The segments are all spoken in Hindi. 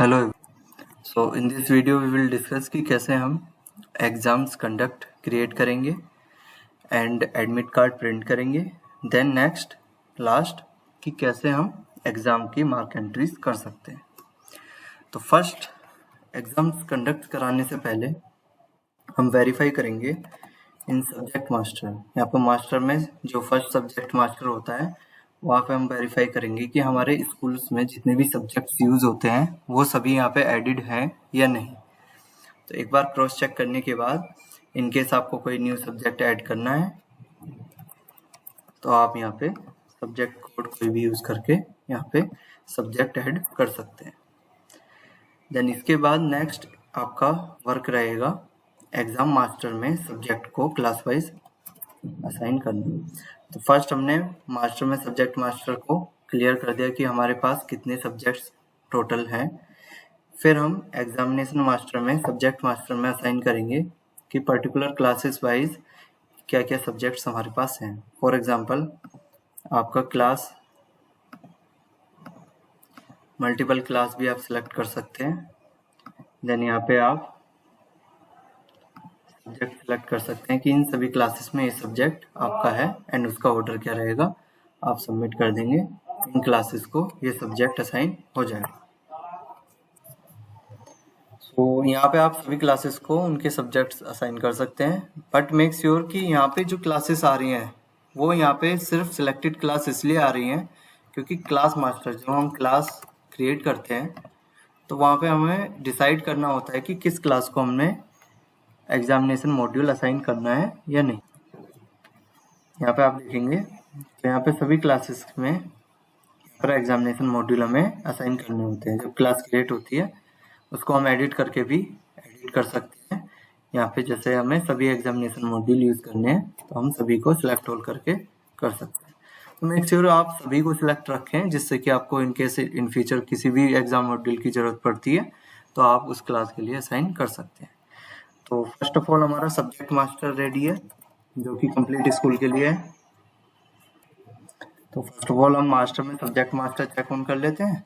Hello. So in this video we will discuss कि कैसे हम एग्ज़ाम्स कंडक्ट क्रिएट करेंगे एंड एडमिट कार्ड प्रिंट करेंगे। देन नेक्स्ट लास्ट कि कैसे हम एग्ज़ाम की मार्क एंट्रीज कर सकते हैं। तो फर्स्ट एग्ज़ाम्स कंडक्ट कराने से पहले हम वेरीफाई करेंगे इन सब्जेक्ट मास्टर। यहाँ पर मास्टर में जो फर्स्ट सब्जेक्ट मास्टर होता है वहाँ पे हम वेरीफाई करेंगे कि हमारे स्कूल्स में जितने भी सब्जेक्ट्स यूज़ होते हैं वो सभी यहाँ पे एडिड हैं या नहीं। तो एक बार क्रॉस चेक करने के बाद इनकेस आपको कोई न्यू सब्जेक्ट ऐड करना है तो आप यहाँ पे सब्जेक्ट कोड कोई भी यूज़ करके यहाँ पे सब्जेक्ट ऐड कर सकते हैं। देन इसके बाद नेक्स्ट आपका वर्क रहेगा एग्ज़ाम मास्टर में सब्जेक्ट को क्लास वाइज असाइन करना। तो फर्स्ट हमने मास्टर में सब्जेक्ट मास्टर को क्लियर कर दिया कि हमारे पास कितने सब्जेक्ट्स टोटल हैं। फिर हम एग्जामिनेशन मास्टर में सब्जेक्ट मास्टर में असाइन करेंगे कि पर्टिकुलर क्लासेस वाइज क्या क्या सब्जेक्ट्स हमारे पास हैं। फॉर एग्जांपल आपका क्लास मल्टीपल क्लास भी आप सिलेक्ट कर सकते हैं। देन यहाँ पे आप सब्जेक्ट सेलेक्ट कर सकते हैं कि इन सभी क्लासेस में ये सब्जेक्ट आपका है एंड उसका ऑर्डर क्या रहेगा आप सबमिट कर देंगे। इन क्लासेस को ये सब्जेक्ट असाइन हो जाएगा। तो यहाँ पे आप सभी क्लासेस को उनके सब्जेक्ट्स असाइन कर सकते हैं, बट मेक श्योर कि यहाँ पे जो क्लासेस आ रही हैं वो यहाँ पे सिर्फ सिलेक्टेड क्लास इसलिए आ रही हैं क्योंकि क्लास मास्टर जब हम क्लास क्रिएट करते हैं तो वहाँ पे हमें डिसाइड करना होता है कि किस क्लास को हमने एग्जामिनेशन मॉड्यूल असाइन करना है या नहीं। यहाँ पे आप देखेंगे तो यहाँ पे सभी क्लासेस में पर एग्जामिनेशन मॉड्यूल हमें असाइन करने होते हैं। जब क्लास क्रिएट होती है उसको हम एडिट करके भी एडिट कर सकते हैं। यहाँ पे जैसे हमें सभी एग्जामिनेशन मॉड्यूल यूज़ करने हैं तो हम सभी को सिलेक्ट होल करके कर सकते हैं। तो मेक श्योर आप सभी को सिलेक्ट रखें जिससे कि आपको इनकेस इन फ्यूचर किसी भी एग्जाम मॉड्यूल की ज़रूरत पड़ती है तो आप उस क्लास के लिए असाइन कर सकते हैं। तो फर्स्ट ऑफ ऑल हमारा सब्जेक्ट मास्टर रेडी है जो कि कंप्लीट स्कूल के लिए है। तो फर्स्ट ऑफ ऑल हम मास्टर में सब्जेक्ट मास्टर चेक ऑन कर लेते हैं।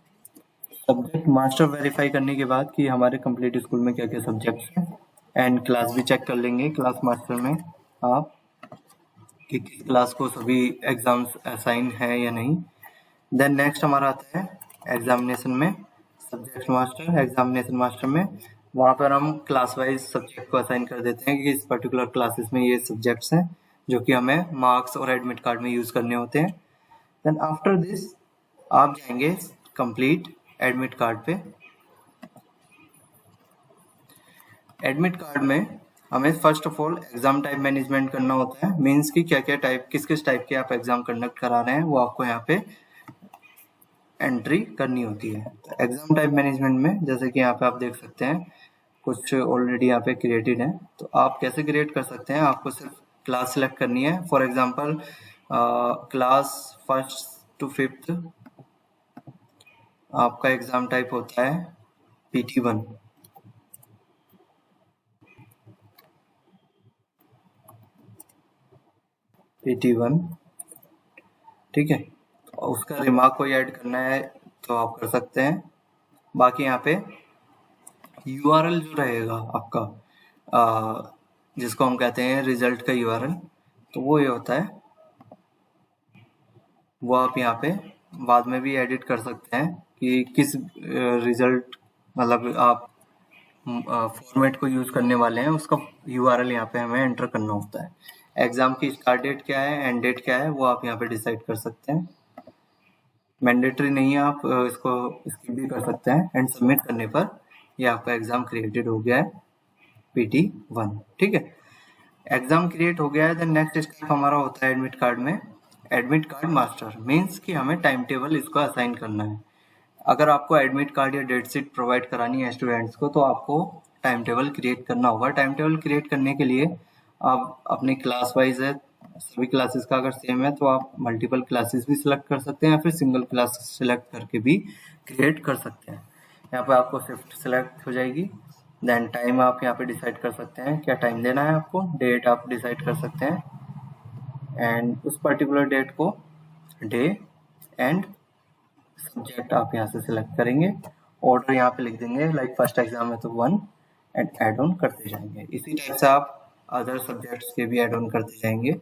सब्जेक्ट मास्टर वेरीफाई करने के बाद कि हमारे कंप्लीट स्कूल में क्या क्या सब्जेक्ट्स हैं एंड क्लास भी चेक कर लेंगे क्लास मास्टर में आप कि किस क्लास को सभी एग्जाम्स असाइन है या नहीं। देन नेक्स्ट हमारा आता है एग्जामिनेशन में सब्जेक्ट मास्टर। एग्जामिनेशन मास्टर में वहाँ पर हम क्लास वाइज सब्जेक्ट को असाइन कर देते हैं कि इस पर्टिकुलर क्लासेस में ये सब्जेक्ट्स हैं जो कि हमें मार्क्स और एडमिट कार्ड में यूज़ करने होते हैं। देन आफ्टर दिस आप जाएंगे कंप्लीट एडमिट कार्ड पे। एडमिट कार्ड में हमें first of all exam type management करना होता है। मीन्स कि क्या क्या टाइप किस किस टाइप के आप एग्जाम कंडक्ट करा रहे हैं वो आपको यहाँ पे एंट्री करनी होती है। तो एग्जाम टाइप मैनेजमेंट में जैसे कि यहाँ पे आप देख सकते हैं कुछ ऑलरेडी यहाँ पे क्रिएटेड है। तो आप कैसे क्रिएट कर सकते हैं, आपको सिर्फ क्लास सेलेक्ट करनी है। For example class 1st to 5th आपका एग्जाम टाइप होता है PT1। PT1 ठीक है। उसका रिमार्क कोई ऐड करना है तो आप कर सकते हैं। बाकी यहाँ पे URL जो रहेगा आपका जिसको हम कहते हैं रिजल्ट का URL, तो वो ये होता है वो आप यहाँ पे बाद में भी एडिट कर सकते हैं कि किस रिजल्ट मतलब आप फॉर्मेट को यूज़ करने वाले हैं उसका URL यहाँ पे हमें एंटर करना होता है। एग्जाम की स्टार्ट डेट क्या है एंड डेट क्या है वो आप यहाँ पे डिसाइड कर सकते हैं। मैंडेटरी नहीं है, आप इसको स्किप भी कर सकते हैं एंड सबमिट करने पर ये आपका एग्जाम क्रिएटेड हो गया है PT1। ठीक है, एग्जाम क्रिएट हो गया है। देन नेक्स्ट स्टेप हमारा होता है एडमिट कार्ड में एडमिट कार्ड मास्टर। मीन्स कि हमें टाइम टेबल इसको असाइन करना है। अगर आपको एडमिट कार्ड या डेट शीट प्रोवाइड करानी है स्टूडेंट्स को तो आपको टाइम टेबल क्रिएट करना होगा। टाइम टेबल क्रिएट करने के लिए आप अपने क्लास वाइज है सभी क्लासेस का अगर सेम है तो आप मल्टीपल क्लासेस भी सिलेक्ट कर सकते हैं या फिर सिंगल क्लास सिलेक्ट करके भी क्रिएट कर सकते हैं। यहाँ पे आपको शिफ्ट सिलेक्ट हो जाएगी। देन टाइम आप यहाँ पे डिसाइड कर सकते हैं क्या टाइम देना है आपको। डेट आप डिसाइड कर सकते हैं एंड उस पर्टिकुलर डेट को डे एंड सब्जेक्ट आप यहाँ से सिलेक्ट करेंगे ऑर्डर यहाँ पे लिख देंगे, लाइक फर्स्ट एग्जाम है तो 1 एंड ऐड ऑन करते जाएंगे। इसी टाइप से आप अदर सब्जेक्ट्स के भी ऐड ऑन करते जाएंगे।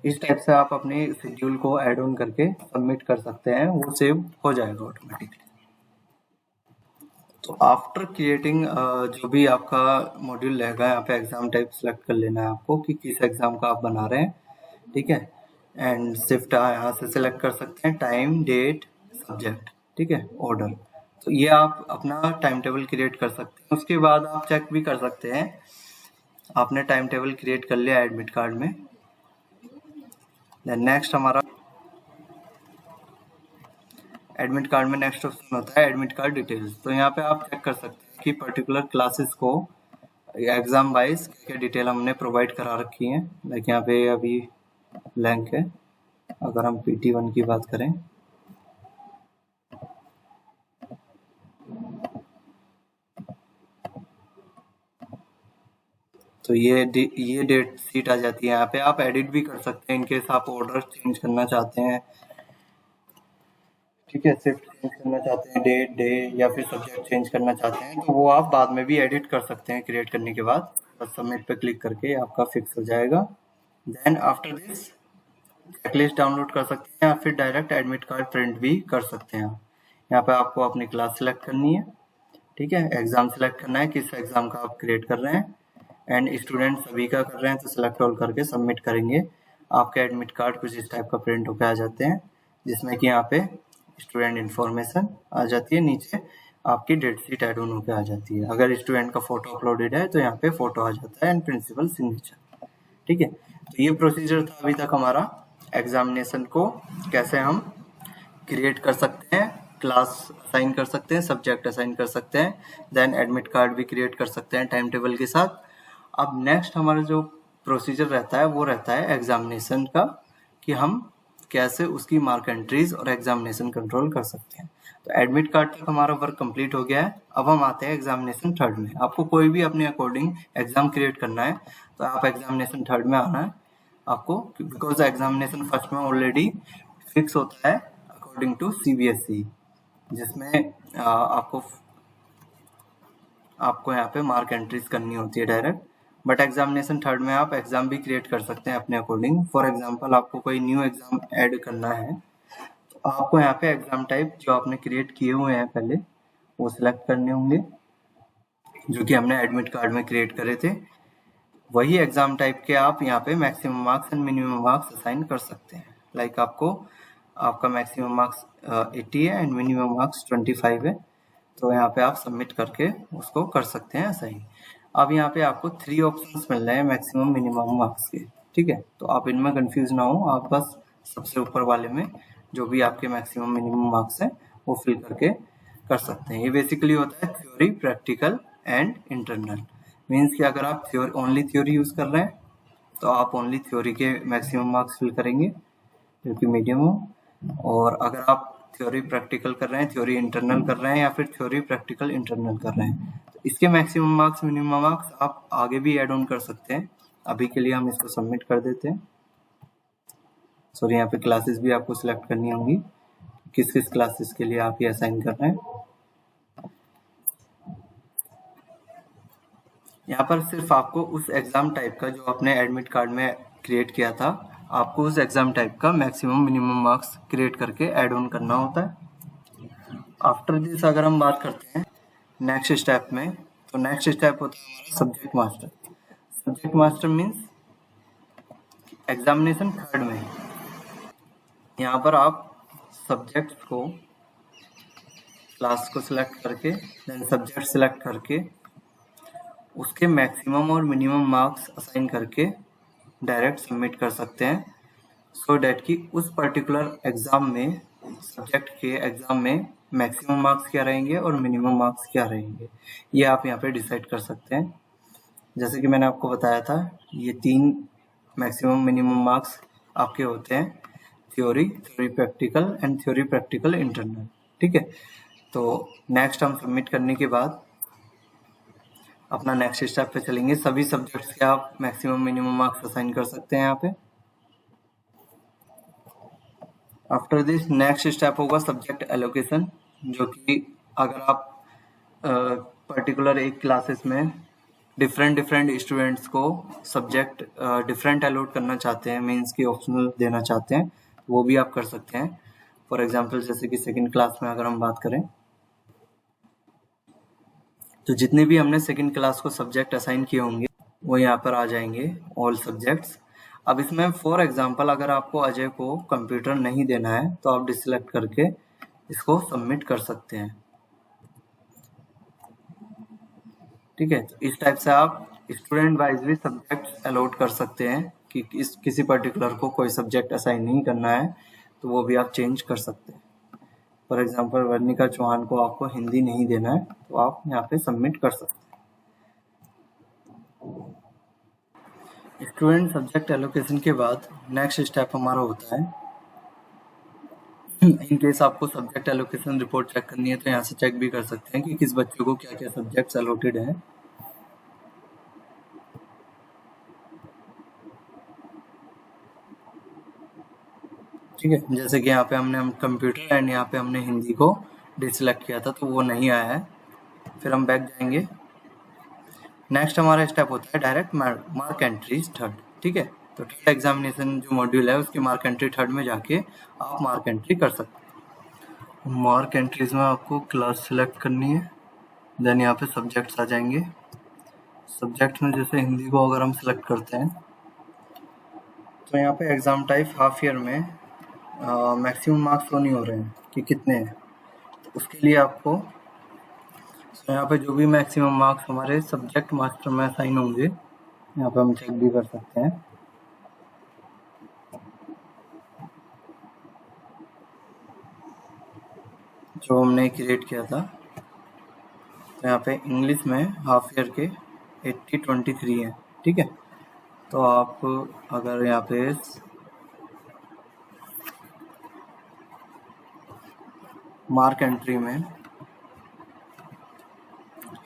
इस टाइप से आप अपने शेड्यूल को ऐड ऑन करके सबमिट कर सकते हैं, वो सेव हो जाएगा ऑटोमेटिकली। तो आफ्टर क्रिएटिंग जो भी आपका मॉड्यूल रहेगा, यहाँ पे एग्जाम टाइप सेलेक्ट कर लेना है आपको कि किस एग्जाम का आप बना रहे हैं, ठीक है। एंड शिफ्ट यहाँ से सिलेक्ट कर सकते हैं, टाइम, डेट, सब्जेक्ट, ठीक है, ऑर्डर। तो ये आप अपना टाइम टेबल क्रिएट कर सकते हैं। उसके बाद आप चेक भी कर सकते हैं, आपने टाइम टेबल क्रिएट कर लिया एडमिट कार्ड में। देन नेक्स्ट हमारा एडमिट कार्ड में नेक्स्ट ऑप्शन होता है एडमिट कार्ड डिटेल्स। तो यहाँ पे आप चेक कर सकते हैं कि पर्टिकुलर क्लासेस को एग्जाम वाइज क्या डिटेल हमने प्रोवाइड करा रखी है। लाइक यहाँ पे अभी ब्लैंक है। अगर हम PT1 की बात करें तो ये डेट शीट आ जाती है। यहाँ पे आप एडिट भी कर सकते हैं इनकेस आप ऑर्डर चेंज करना चाहते हैं, ठीक है, शिफ्ट चेंज करना चाहते हैं, डेट, डे या फिर सब्जेक्ट चेंज करना चाहते हैं, तो वो आप बाद में भी एडिट कर सकते हैं क्रिएट करने के बाद। बस सबमिट पे क्लिक करके आपका फिक्स हो जाएगा। Then after this checklist download कर सकते हैं या फिर डायरेक्ट एडमिट कार्ड प्रिंट भी कर सकते हैं। यहाँ पे आपको अपनी क्लास सेलेक्ट करनी है, ठीक है, एग्जाम सेलेक्ट करना है किस एग्जाम का आप क्रिएट कर रहे हैं, एंड स्टूडेंट सभी का कर रहे हैं तो सेलेक्ट ऑल करके सबमिट करेंगे। आपके एडमिट कार्ड कुछ इस टाइप का प्रिंट होकर आ जाते हैं, जिसमें कि यहाँ पे स्टूडेंट इन्फॉर्मेशन आ जाती है, नीचे आपकी डेट शीट ऐड ऑन होकर आ जाती है। अगर स्टूडेंट का फोटो अपलोडेड है तो यहाँ पे फोटो आ जाता है एंड प्रिंसिपल सिग्नेचर, ठीक है। तो ये प्रोसीजर था अभी तक हमारा एग्जामिनेशन को कैसे हम क्रिएट कर सकते हैं, क्लास असाइन कर सकते हैं, सब्जेक्ट असाइन कर सकते हैं, देन एडमिट कार्ड भी क्रिएट कर सकते हैं टाइम टेबल के साथ। अब नेक्स्ट हमारा जो प्रोसीजर रहता है वो रहता है एग्जामिनेशन का, कि हम कैसे उसकी मार्क एंट्रीज और एग्जामिनेशन कंट्रोल कर सकते हैं। तो एडमिट कार्ड तक हमारा वर्क कंप्लीट हो गया है। अब हम आते हैं एग्जामिनेशन थर्ड में। आपको कोई भी अपने अकॉर्डिंग एग्जाम क्रिएट करना है तो आप एग्जामिनेशन थर्ड में आना है आपको, बिकॉज एग्जामिनेशन फर्स्ट में ऑलरेडी फिक्स होता है अकॉर्डिंग टू CBSE, जिसमें आपको यहाँ पे मार्क एंट्रीज करनी होती है डायरेक्ट। बट एग्जामिनेशन थर्ड में आप एग्जाम भी क्रिएट कर सकते हैं अपने अकॉर्डिंग। फॉर एग्जांपल आपको कोई न्यू एग्जाम ऐड करना है तो आपको यहाँ पे एग्जाम टाइप जो आपने क्रिएट किए हुए हैं पहले वो सिलेक्ट करने होंगे, जो कि हमने एडमिट कार्ड में क्रिएट करे थे। वही एग्जाम टाइप के आप यहाँ पे maximum marks and minimum marks assign कर सकते हैं। लाइक आपका मैक्सिमम मार्क्स 80 है एंड मिनिमम मार्क्स 25 है, तो यहाँ पे आप सबमिट करके उसको कर सकते हैं असाइन। अब यहाँ पे आपको 3 ऑप्शंस मिल रहे हैं मैक्सिमम मिनिमम मार्क्स के, ठीक है। तो आप इनमें कंफ्यूज ना हो, आप बस सबसे ऊपर वाले में जो भी आपके मैक्सिमम मिनिमम मार्क्स हैं वो फिल करके कर सकते हैं। ये बेसिकली होता है theory, practical and internal. Means कि अगर आप ओनली थ्योरी यूज कर रहे हैं तो आप ओनली थ्योरी के मैक्सिमम मार्क्स फिल करेंगे जो कि मीडियम हो, और अगर आप थ्योरी प्रैक्टिकल कर रहे हैं, थ्योरी इंटरनल कर रहे हैं या फिर थ्योरी प्रैक्टिकल इंटरनल कर रहे हैं तो इसके मैक्सिमम मार्क्स मिनिमम मार्क्स आप आगे भी ऐड ऑन कर सकते हैं। अभी के लिए हम इसको सबमिट कर देते हैं। सॉरी, यहाँ पे क्लासेस भी आपको सिलेक्ट करनी होंगी, किस किस क्लासेस के लिए आप ये असाइन कर रहे हैं। यहाँ पर सिर्फ आपको उस एग्जाम टाइप का जो आपने एडमिट कार्ड में क्रिएट किया था, आपको उस एग्जाम टाइप का मैक्सिमम मिनिमम मार्क्स क्रिएट करके ऐड ऑन करना होता है। आफ्टर दिस अगर हम बात करते हैं नेक्स्ट स्टेप में, तो नेक्स्ट स्टेप होता है हमारा subject master. Subject master means examination third में यहाँ पर आप सब्जेक्ट को, क्लास को सिलेक्ट करके देन सब्जेक्ट सिलेक्ट करके उसके मैक्सिमम और मिनिमम मार्क्स असाइन करके डायरेक्ट सबमिट कर सकते हैं, सो डैट कि उस पर्टिकुलर एग्जाम में, सब्जेक्ट के एग्जाम में मैक्सिमम मार्क्स क्या रहेंगे और मिनिमम मार्क्स क्या रहेंगे, ये आप यहाँ पे डिसाइड कर सकते हैं। जैसे कि मैंने आपको बताया था, ये 3 मैक्सिमम मिनिमम मार्क्स आपके होते हैं, theory practical and theory practical internal, ठीक है। तो नेक्स्ट हम सबमिट करने के बाद अपना नेक्स्ट स्टेप पे चलेंगे। सभी सब्जेक्ट्स के आप मैक्सिमम मिनिमम मार्क्स असाइन कर सकते हैं यहाँ पे। आफ्टर दिस नेक्स्ट स्टेप होगा सब्जेक्ट एलोकेशन, जो कि अगर आप पर्टिकुलर एक क्लासेस में डिफरेंट स्टूडेंट्स को सब्जेक्ट डिफरेंट अलॉट करना चाहते हैं, मीन्स की ऑप्शनल देना चाहते हैं, वो भी आप कर सकते हैं। फॉर एग्जांपल जैसे कि सेकंड क्लास में अगर हम बात करें तो जितने भी हमने सेकंड क्लास को सब्जेक्ट असाइन किए होंगे वो यहाँ पर आ जाएंगे, ऑल सब्जेक्ट्स। अब इसमें फॉर एग्जांपल अगर आपको अजय को कंप्यूटर नहीं देना है तो आप डिसलेक्ट करके इसको सबमिट कर सकते हैं। ठीक है, तो इस टाइप से आप स्टूडेंट वाइज भी सब्जेक्ट अलॉट कर सकते हैं कि किसी पर्टिकुलर को कोई सब्जेक्ट असाइन नहीं करना है तो वो भी आप चेंज कर सकते हैं। फॉर एग्जांपल वर्णिका चौहान को आपको हिंदी नहीं देना है तो आप यहाँ पे सबमिट कर सकते हैं। स्टूडेंट सब्जेक्ट एलोकेशन के बाद नेक्स्ट स्टेप हमारा होता है, इन केस आपको सब्जेक्ट एलोकेशन रिपोर्ट चेक करनी है तो यहाँ से चेक भी कर सकते हैं कि किस बच्चे को क्या क्या सब्जेक्ट्स अलॉटेड है। ठीक है, जैसे कि यहाँ पे हम कंप्यूटर एंड यहाँ पे हमने हिंदी को डिसलेक्ट किया था तो वो नहीं आया है। फिर हम बैक जाएंगे। नेक्स्ट हमारा स्टेप होता है डायरेक्ट मार्क एंट्रीज थर्ड। ठीक है, तो थर्ड एग्जामिनेशन जो मॉड्यूल है उसकी मार्क एंट्री थर्ड में जाके आप मार्क एंट्री कर सकते हैं। मार्क एंट्रीज में आपको क्लास सिलेक्ट करनी है, देन यहाँ पे सब्जेक्ट्स आ जाएंगे। सब्जेक्ट में जैसे हिंदी को अगर हम सिलेक्ट करते हैं तो यहाँ पे एग्जाम टाइप हाफ ईयर में मैक्सिमम मार्क्स शो नहीं हो रहे हैं कि कितने हैं, तो उसके लिए आपको यहाँ पे जो भी मैक्सिमम मार्क्स हमारे सब्जेक्ट मास्टर में असाइन होंगे यहाँ पे हम चेक भी कर सकते हैं। जो हमने क्रिएट किया था तो यहाँ पे इंग्लिश में हाफ ईयर के 80-23 है। ठीक है, तो आप अगर यहाँ पे मार्क एंट्री में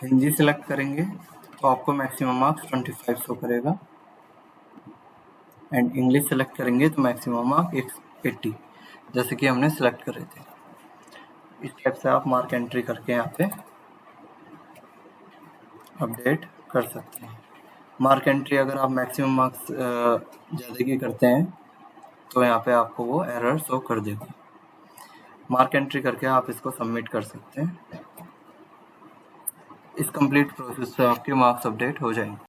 हिंदी सिलेक्ट करेंगे तो आपको मैक्सिमम मार्क्स 25 शो करेगा, एंड इंग्लिश सेलेक्ट करेंगे तो मैक्सिमम मार्क 80 जैसे कि हमने सेलेक्ट करे थे। इस टाइप से आप मार्क एंट्री करके यहाँ पे अपडेट कर सकते हैं। मार्क एंट्री अगर आप मैक्सिमम मार्क्स ज़्यादा की करते हैं तो यहाँ पे आपको वो एरर शो कर देगा। मार्क एंट्री करके आप इसको सबमिट कर सकते हैं। इस कंप्लीट प्रोसेस से आपके मार्क्स अपडेट हो जाएंगे।